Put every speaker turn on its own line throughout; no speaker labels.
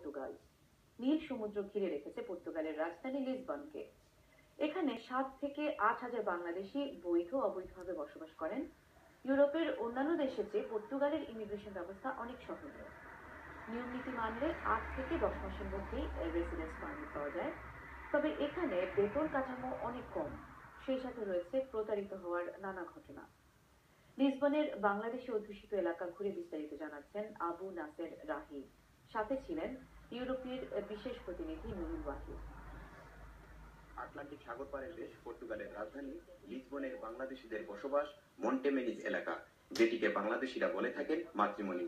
Portugal. নীল সমুদ্র ঘিরে রেখেছে পর্তুগালের রাজধানী লিসবনকে। এখানে 7 থেকে 8,000 বাংলাদেশি বৈধ অবৈধভাবে বসবাস করেন। ইউরোপের অন্যান্য দেশের চেয়ে পর্তুগালের ইমিগ্রেশন ব্যবস্থা অনেক সহনীয়। নিয়ম নীতি মানলে 8 থেকে 10 মাসের মধ্যেই রেসিডেন্স পারমিট পাওয়া যায়। তবে এখানে বেতন কাঠামো অনেক কম, সেই সাথে রয়েছে প্রতারিত হওয়ার নানা ঘটনা। লিসবনের বাংলাদেশি অধ্যুষিত এলাকা ঘুরে বিস্তারিত জানাচ্ছেন আবু নাসের রাহি। সাথে ছিলেন ইউরোপের বিশেষ প্রতিনিধি নুরুল ওয়াহিদ।
আটলান্টিক সাগর পারের দেশ পর্তুগালের রাজধানী লিসবনের বাংলাদেশিদের বসবাস মন্টেমেনিজ এলাকা, যেটিকে বাংলাদেশিরা বলে থাকেন মাতৃমণি।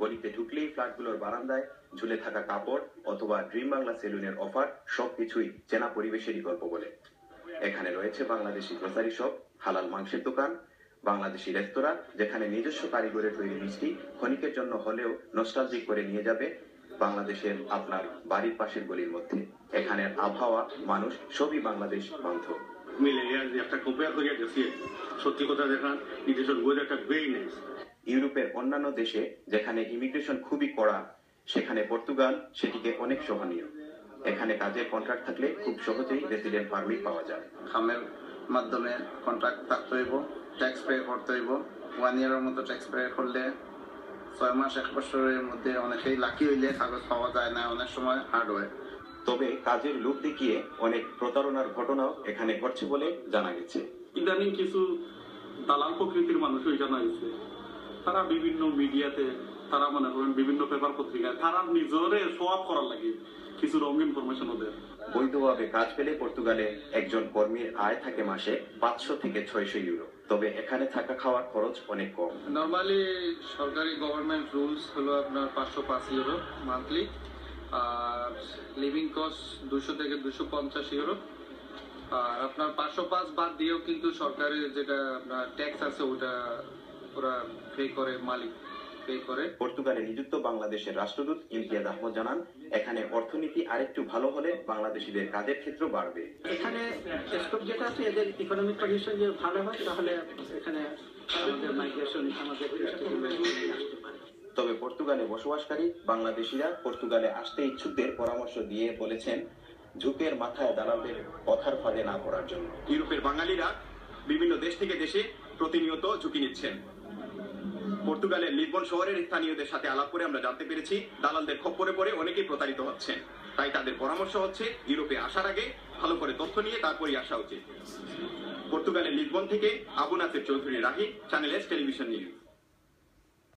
গলিতে ঢুকলেই ফ্ল্যাটগুলোর বারান্দায় ঝুলে থাকা কাপড় অথবা ড্রিম বাংলা সেলুনের অফার সবকিছুই চেনা পরিবেশেরই গল্প বলে। এখানে রয়েছে বাংলাদেশি গ্রোসারি শপ, হালাল মাংসের দোকান, বাংলাদেশি রেস্তোরাঁ, যেখানে নিজস্ব কারিগরের তৈরি মিষ্টি ক্ষণিকের জন্য হলেও নস্টালজিক করে নিয়ে যাবে বাংলাদেশের আপনার বাড়ির পাশের গলির মধ্যে। এখানের আবহাওয়া, মানুষ সবই বাংলাদেশ বান্ধব।
সত্যি কথা দেখা একটা গ্রেটনেস।
ইউরোপের অন্যান্য দেশে যেখানে ইমিগ্রেশন খুবই কড়া, সেখানে পর্তুগাল সেটিকে অনেক সহনীয়। এখানে কাজের কন্ট্রাক্ট থাকলে খুব সহজেই রেসিডেন্ট পারমিট পাওয়া যায়।
খামের মাধ্যমে কন্ট্রাক্ট থাকতে হইব, ট্যাক্স পে করতে হইব। 1 ইয়ারের মতো ট্যাক্স পে করলে 6 মাস 1 বছরের মধ্যে অনেকেই লাকি হইলে কাগজ পাওয়া যায় না, অনেক সময় হার্ড হয়।
তবে কাজের লোক দেখিয়ে অনেক প্রতারণার ঘটনাও এখানে ঘটছে বলে জানা গেছে।
ইদানিং কিছু দালাল প্রকৃতির মানুষ জানা গেছে, তারা বিভিন্ন মিডিয়াতে, তারা মনে করেন বিভিন্ন পেপার পত্রিকায় তারা নিজরে শো অফ করার লাগে কিছু রং ইনফরমেশন ওদের।
বৈধভাবে কাজ পেলে পর্তুগালে একজন কর্মীর আয় থাকে মাসে 500 থেকে 600 ইউরো। তবে এখানে থাকা খাওয়ার খরচ অনেক কম।
নরমালি সরকারি গভর্নমেন্ট রুলস হলো আপনার 505 ইউরো মান্থলি, আর লিভিং কস্ট 200 থেকে 250 ইউরো। আর আপনার 505 বাদ দিয়েও কিন্তু সরকারের যেটা আপনার ট্যাক্স আছে ওটা ওরা পে করে, মালিক পে করে।
পর্তুগালে নিযুক্ত বাংলাদেশের রাষ্ট্রদূত ইমতিয়াজ আহমদ জানান, এখানে অর্থনীতি আরেকটু ভালো হলে বাংলাদেশিদের কাজের ক্ষেত্র বাড়বে।
এখানে স্কোপ যেটা আছে, এদের ইকোনমিক কন্ডিশন যদি ভালো হয় তাহলে এখানে আমাদের মাইগ্রেশন আমাদের আসতে পারে।
তবে পর্তুগালে বসবাসকারী বাংলাদেশিরা পর্তুগালে আসতে ইচ্ছুকদের পরামর্শ দিয়ে বলেছেন, ঝুঁকের মাথায় দালালদের কথার ফাঁদে না পড়ার জন্য।
ইউরোপের বাঙালিরা বিভিন্ন দেশ থেকে দেশে প্রতিনিয়ত ঝুঁকি নিচ্ছেন। পর্তুগালের লিসবন শহরের স্থানীয়দের সাথে আলাপ করে আমরা জানতে পেরেছি, দালালদের খপ্পরে পড়ে অনেকেই প্রতারিত হচ্ছেন। তাই তাদের পরামর্শ হচ্ছে ইউরোপে আসার আগে ভালো করে তথ্য নিয়ে তারপরই আসা উচিত। পর্তুগালের লিসবন থেকে Abu Naser Chowdhury Rahi, channel S television news.